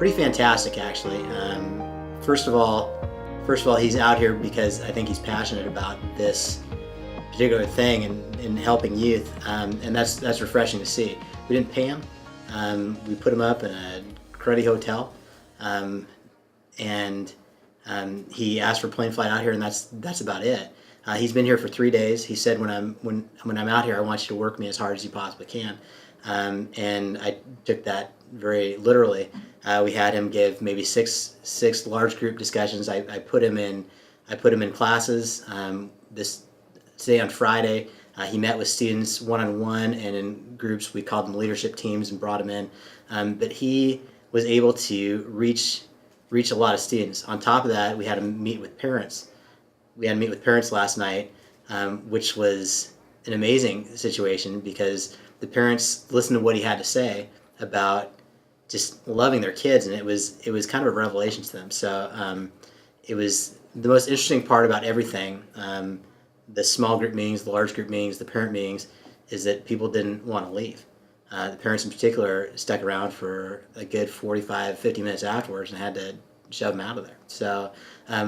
Pretty fantastic, actually. First of all, he's out here because I think he's passionate about this particular thing and helping youth, and that's refreshing to see. We didn't pay him. We put him up in a cruddy hotel, and he asked for plane flight out here, and that's about it. He's been here for 3 days. He said, when I'm out here, I want you to work me as hard as you possibly can, and I took that very literally. We had him give maybe six large group discussions. I put him in classes. Today on Friday, he met with students one-on-one and in groups. We called them leadership teams and brought him in. But he was able to reach a lot of students. On top of that, we had him meet with parents. We had him meet with parents last night, which was an amazing situation because the parents listened to what he had to say about just loving their kids, and it was kind of a revelation to them. So it was the most interesting part about everything. The small group meetings, the large group meetings, the parent meetings, is that people didn't want to leave. The parents in particular stuck around for a good 45, 50 minutes afterwards and had to shove them out of there. So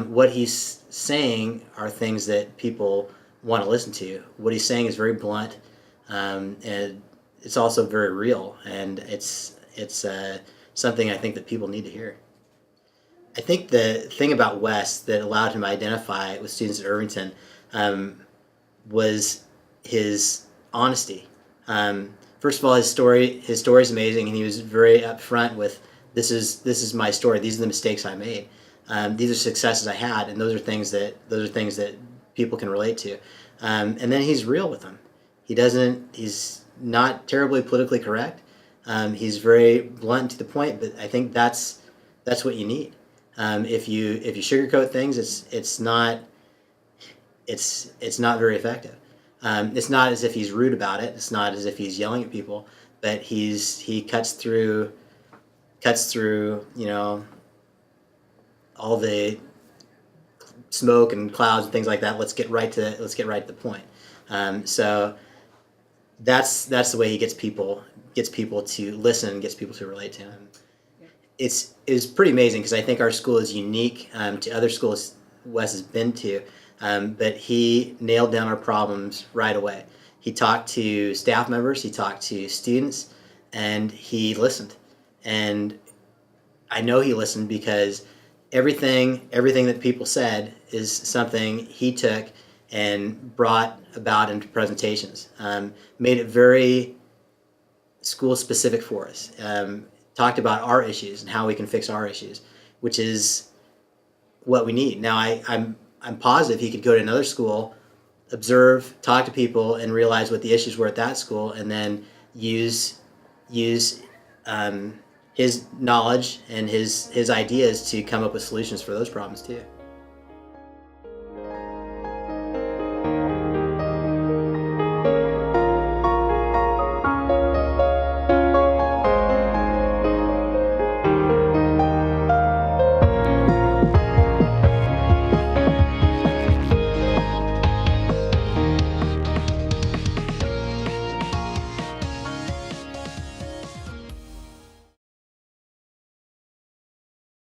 what he's saying are things that people want to listen to. What he's saying is very blunt, and it's also very real, and it's something I think that people need to hear. I think the thing about Wes that allowed him to identify with students at Irvington was his honesty. First of all, his story is amazing, and he was very upfront with this is my story. These are the mistakes I made. These are successes I had, and those are things that people can relate to. And then he's real with them. He's not terribly politically correct. He's very blunt to the point, but I think that's what you need. If you sugarcoat things, it's not very effective. It's not as if he's rude about it. It's not as if he's yelling at people, but he cuts through all the smoke and clouds and things like that. Let's get right to the point. So that's the way he gets people to listen, gets people to relate to him. It's pretty amazing because I think our school is unique to other schools Wes has been to, but he nailed down our problems right away. He talked to staff members, he talked to students, and he listened. And I know he listened because everything that people said is something he took and brought about into presentations. Made it very school specific for us. Talked about our issues and how we can fix our issues, which is what we need. Now I'm positive he could go to another school, observe, talk to people, and realize what the issues were at that school, and then use his knowledge and his ideas to come up with solutions for those problems too.